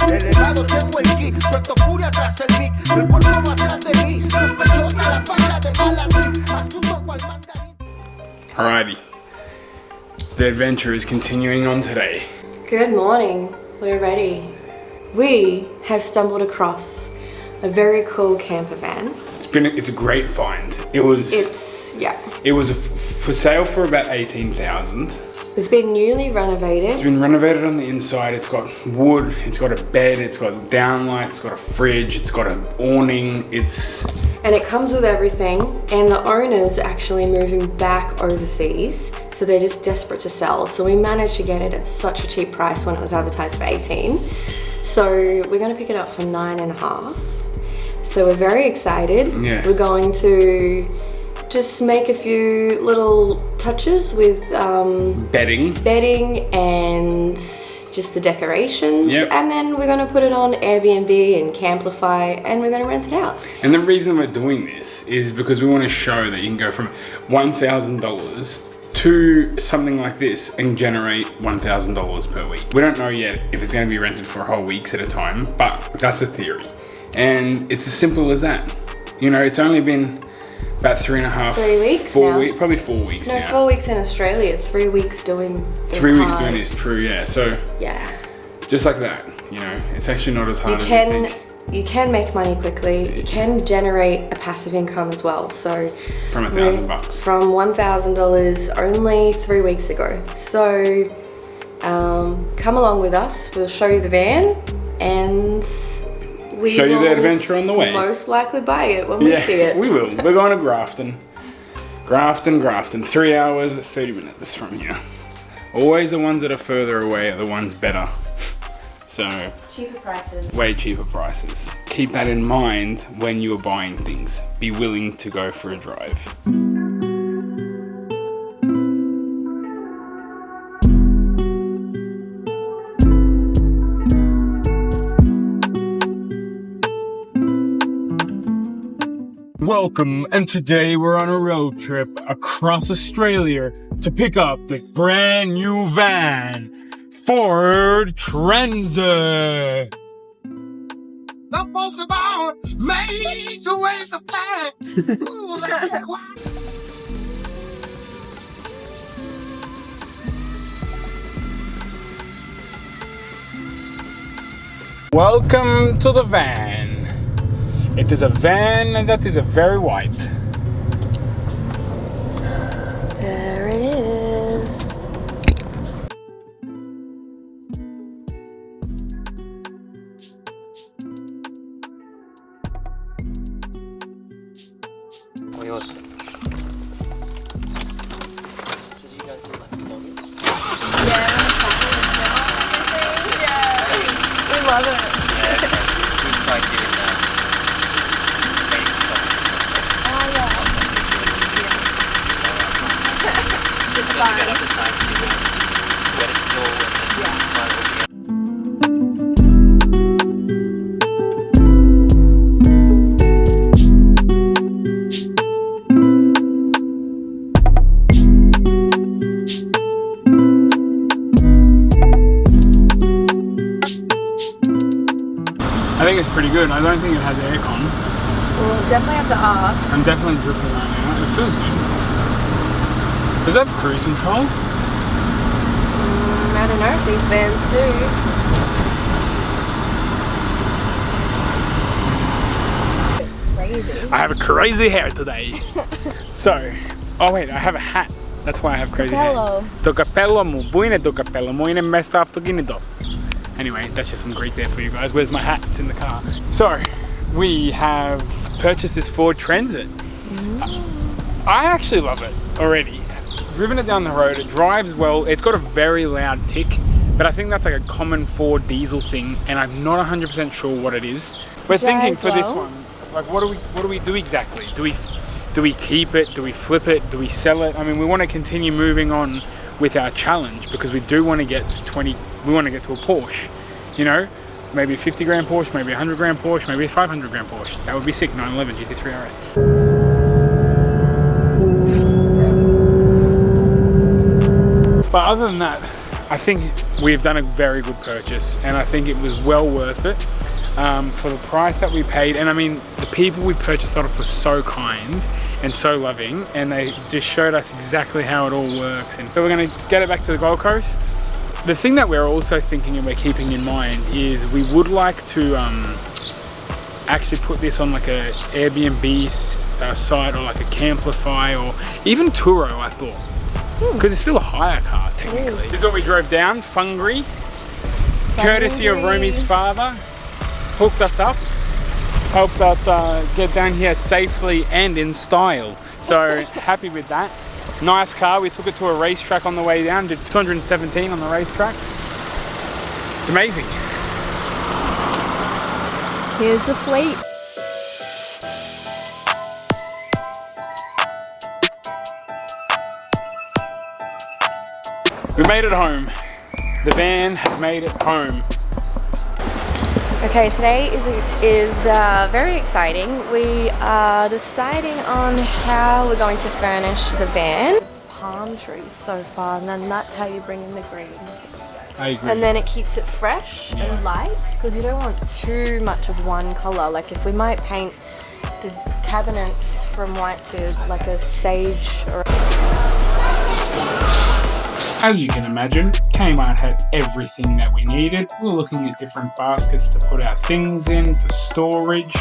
Elevado tengo el ki, suelto furia tras el mic. El puerco va atrás de mí, sospechosa la facha de malandrín. Astuto cual mandarín. Alrighty, the adventure is continuing on today. Good morning, we're ready. We have stumbled across a very cool camper van. It's a great find. It was for sale for about 18,000. It's been newly renovated. It's been renovated on the inside. It's got wood, it's got a bed, it's got downlights, it's got a fridge, it's got an awning, and it comes with everything, and the owner's actually moving back overseas, so they're just desperate to sell. So we managed to get it at such a cheap price when it was advertised for 18. So we're gonna pick it up for 9.5. So we're very excited. Yeah. We're going to just make a few little touches with bedding and just the decorations. Yep. And then we're going to put it on Airbnb and Camplify, and we're going to rent it out. And the reason we're doing this is because we want to show that you can go from $1,000 to something like this and generate $1,000 per week. We don't know yet if it's going to be rented for whole weeks at a time, but that's the theory. And it's as simple as that. You know, it's only been about 3 weeks, 4 weeks, probably 4 weeks now. No, 4 weeks in Australia, 3 weeks doing the 3 weeks cars. doing this, true, yeah. So, yeah, just like that, you know, it's actually not as hard as you think. You can make money quickly. You can generate a passive income as well. So, from $1,000. From $1,000 only 3 weeks ago. So, come along with us. We'll show you the van and we show you the adventure on the way. Most likely buy it when we see it. We will. We're going to Grafton. Grafton. 3 hours, 30 minutes from here. Always the ones that are further away are the ones better. So, cheaper prices. Way cheaper prices. Keep that in mind when you are buying things. Be willing to go for a drive. Welcome, and today we're on a road trip across Australia to pick up the brand new van, Ford Transit. The folks about made to raise the flag. Welcome to the van. It is a van that is very white. There it is. What yours? So do you guys do like vlogging? Yeah, we love it. Yeah, we try doing get up the time to wet its door and then file it all together. I think it's pretty good. I don't think it has aircon. We'll definitely have to ask. I'm definitely dripping right now. It feels good. Does that have cruise control? I don't know if these vans do. Crazy. I have a crazy hair today. So, oh wait, I have a hat. That's why I have crazy hair. To capello mu buine to capello muine mesta aftoginito. Anyway, that's just some Greek there for you guys. Where's my hat? It's in the car. So, we have purchased this Ford Transit. I actually love it already. Driven it down the road, it drives well. It's got a very loud tick, but I think that's like a common Ford diesel thing, and I'm not 100% sure what it is. We're thinking for this one, like what do we do exactly? Do we keep it? Do we flip it? Do we sell it? I mean, we want to continue moving on with our challenge because we do want to get to we want to get to a Porsche, you know? Maybe a 50 grand Porsche, maybe a 100 grand Porsche, maybe a 500 grand Porsche. That would be sick. 911 GT3 RS. But other than that, I think we've done a very good purchase, and I think it was well worth it for the price that we paid. And I mean, the people we purchased off were so kind and so loving, and they just showed us exactly how it all works. And so we're going to get it back to the Gold Coast. The thing that we're also thinking and we're keeping in mind is we would like to actually put this on like a Airbnb site, or like a Camplify, or even Turo, I thought. Because it's still a hire car, technically. This is what we drove down, Fungry. Courtesy of Romy's father. Hooked us up. Helped us get down here safely and in style. So happy with that. Nice car. We took it to a racetrack on the way down. Did 217 on the racetrack. It's amazing. Here's the fleet. We made it home. The van has made it home. Okay, today is very exciting. We are deciding on how we're going to furnish the van. Palm trees so far, and then that's how you bring in the green. I agree. And then it keeps it fresh and light, because you don't want too much of one color. Like if we might paint the cabinets from white to like a sage or As you can imagine, Kmart had everything that we needed. We were looking at different baskets to put our things in for storage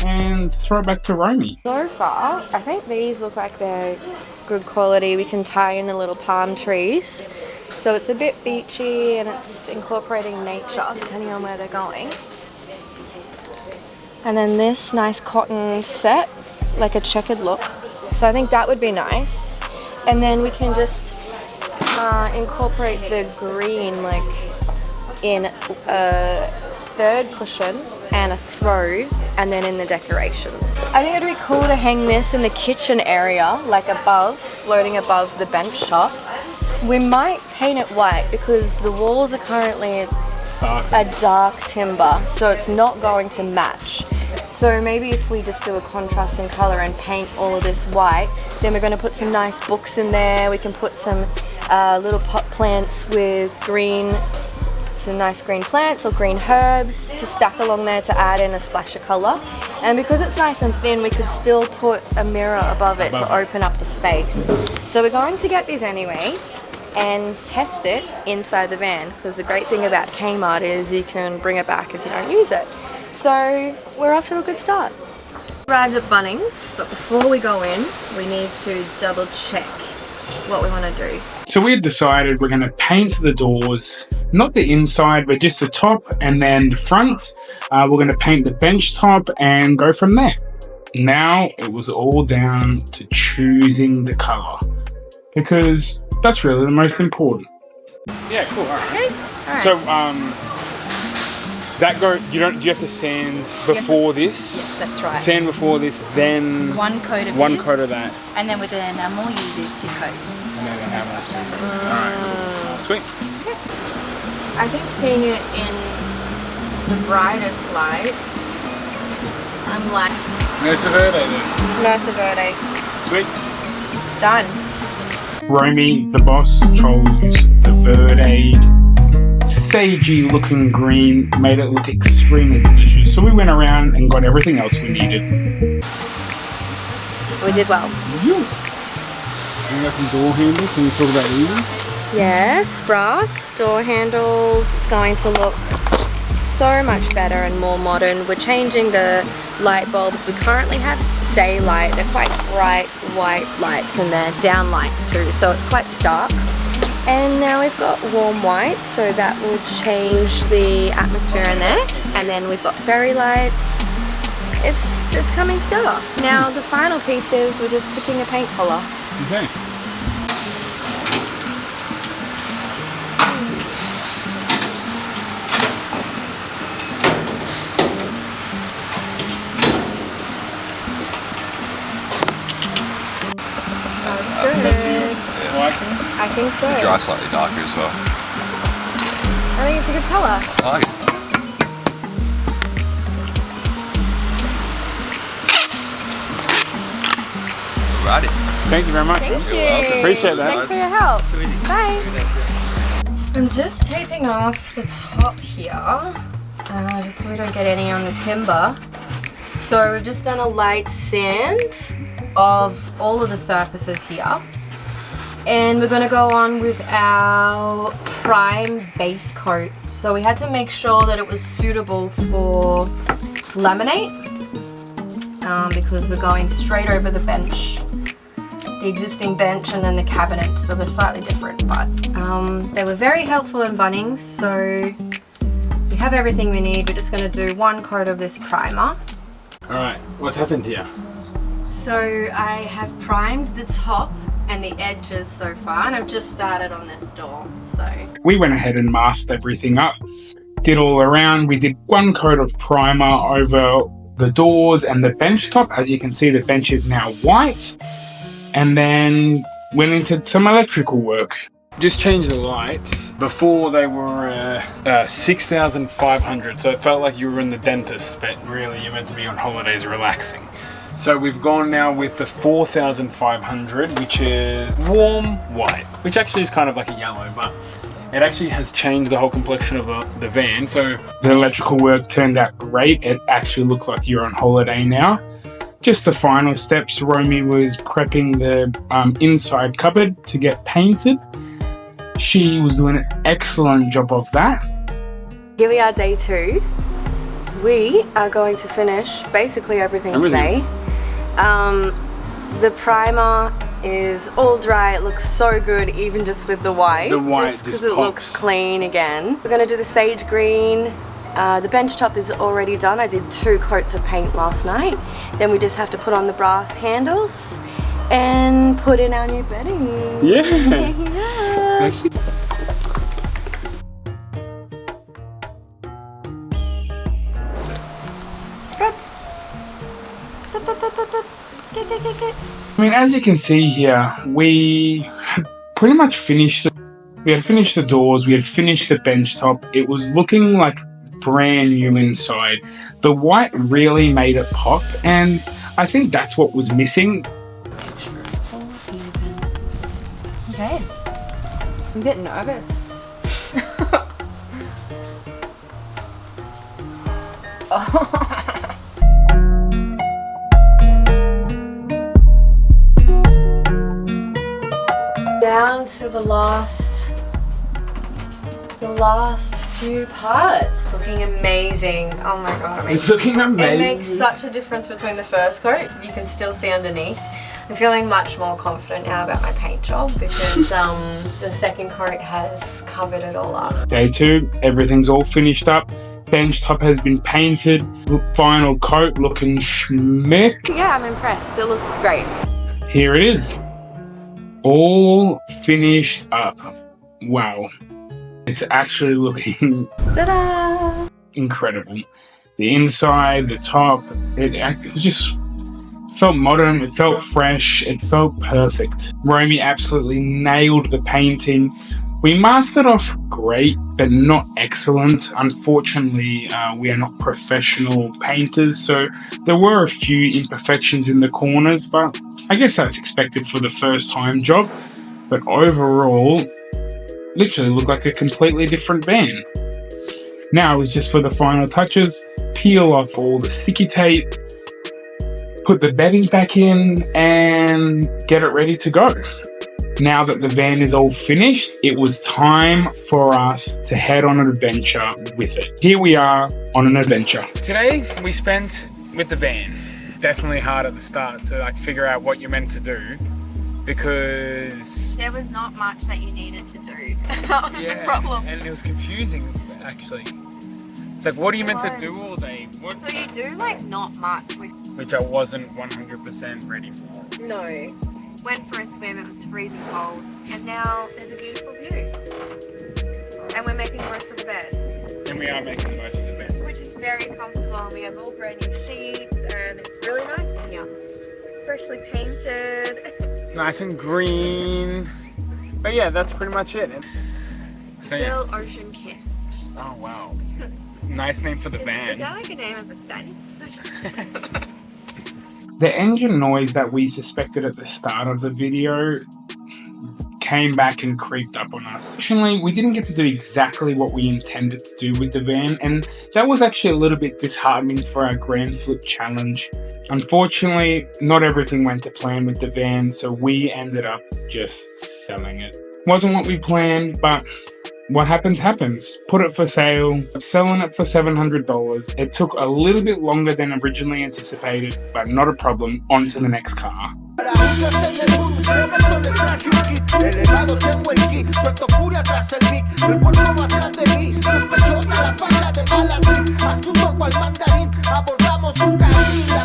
and throw it back to Romy. So far, I think these look like they're good quality. We can tie in the little palm trees. So it's a bit beachy and it's incorporating nature depending on where they're going. And then this nice cotton set, like a checkered look. So I think that would be nice. And then we can just incorporate the green like in a third cushion and a throw, and then in the decorations. I think it'd be cool to hang this in the kitchen area, like above, floating above the bench top. We might paint it white because the walls are currently a dark timber, so it's not going to match. So maybe if we just do a contrast in color and paint all of this white, then we're going to put some nice books in there. We can put some little pot plants with green, some nice green plants or green herbs to stack along there to add in a splash of color. And because it's nice and thin, we could still put a mirror above it to open up the space. So we're going to get these anyway and test it inside the van, because the great thing about Kmart is you can bring it back if you don't use it. So we're off to a good start. Arrived at Bunnings, but before we go in, we need to double check what we want to do. So we had decided we're going to paint the doors, not the inside, but just the top and then the front. We're going to paint the bench top and go from there. Now it was all down to choosing the color, because that's really the most important. Yeah, cool. All right. Okay. All right. So do you have to sand before this? Yes, that's right. Sand before this, then One coat of one this, coat of that, and then with the enamel you do 2 coats. and then enamel 2 coats. All right. Sweet. I think seeing it in the brightest light, I'm like, Mercer Verde then. Mercer Verde. Sweet. Done. Romy, the boss, chose the Verde sagey looking green, made it look extremely delicious. So we went around and got everything else we needed. We did well. We got some door handles. Can we talk about these? Yes, brass door handles. It's going to look so much better and more modern. We're changing the light bulbs. We currently have daylight. They're quite bright white lights, and they're down lights too, so it's quite stark. And now we've got warm white, so that will change the atmosphere in there. And then we've got fairy lights. It's coming together. Now the final piece is we're just picking a paint color. Okay. I think so. The dry slightly darker as well. I think it's a good colour. I like it. Alrighty. Thank you very much. Thank you. welcome. Appreciate that. Thanks for your help. Bye. I'm just taping off the top here, just so we don't get any on the timber. So we've just done a light sand of all of the surfaces here. And we're gonna go on with our prime base coat. So we had to make sure that it was suitable for laminate, because we're going straight over the bench. The existing bench and then the cabinet, so they're slightly different, but they were very helpful in Bunnings, so we have everything we need. We're just going to do one coat of this primer. Alright, what's happened here? So I have primed the top and the edges so far, and I've just started on this door. So we went ahead and masked everything up, did all around. We did one coat of primer over the doors and the bench top. As you can see, the bench is now white. And then went into some electrical work. Just changed the lights. Before they were 6,500, so it felt like you were in the dentist, but really you're meant to be on holidays relaxing. So we've gone now with the 4,500, which is warm white, which actually is kind of like a yellow, but it actually has changed the whole complexion of the van. So the electrical work turned out great. It actually looks like you're on holiday now. Just the final steps, Romy was prepping the inside cupboard to get painted. She was doing an excellent job of that. Here we are, day 2. We are going to finish basically everything. Today. The primer is all dry. It looks so good, even just with the white. The white just because it looks clean again. We're going to do the sage green. The bench top is already done. I did 2 coats of paint last night. Then we just have to put on the brass handles and put in our new bedding. Yeah. Yes. I mean, as you can see here, we had pretty much finished. We had finished the doors. We had finished the bench top. It was looking like brand new inside. The white really made it pop, and I think that's what was missing. Okay. I'm a bit nervous. Down to the last few parts. Looking amazing. Oh my god. It's looking amazing. It makes such a difference between the first coat. You can still see underneath. I'm feeling much more confident now about my paint job because the second coat has covered it all up. Day 2, everything's all finished up. Bench top has been painted. Final coat looking schmick. Yeah, I'm impressed. It looks great. Here it is. All finished up. Wow. It's actually looking Ta-da! incredible. The inside, the top, it just felt modern, it felt fresh, it felt perfect. Romy absolutely nailed the painting. We mastered off great, but not excellent. Unfortunately, we are not professional painters, so there were a few imperfections in the corners, but I guess that's expected for the first time job. But overall, literally looked like a completely different van. Now it's just for the final touches, peel off all the sticky tape, put the bedding back in, and get it ready to go. Now that the van is all finished, it was time for us to head on an adventure with it. Here we are on an adventure. Today we spent with the van. Definitely hard at the start to figure out what you're meant to do, because there was not much that you needed to do. That was the problem. And it was confusing actually. It's like, what are you meant to do all day? So you do not much. Which I wasn't 100% ready for. No. Went for a swim, it was freezing cold, and now there's a beautiful view. And we're making the most of the bed. And we are making the most of the bed. Which is very comfortable. We have all brand new sheets, and it's really nice in here. Freshly painted. Nice and green. But yeah, that's pretty much it. So yeah. Bill Ocean Kissed. Oh wow. It's a nice name for the van. Is that like a name of a scent? The engine noise that we suspected at the start of the video came back and creeped up on us. Fortunately, we didn't get to do exactly what we intended to do with the van, and that was actually a little bit disheartening for our Grand Flip challenge. Unfortunately, not everything went to plan with the van, so we ended up just selling it. Wasn't what we planned, but what happens, happens. Put it for sale, selling it for $700. It took a little bit longer than originally anticipated, but not a problem. On to the next car. Elevado tengo el kit, suelto furia tras el mic. El puerto va atrás de mí, sospechosa la facha de Maladín. Astuto cual mandarín, abordamos un carril.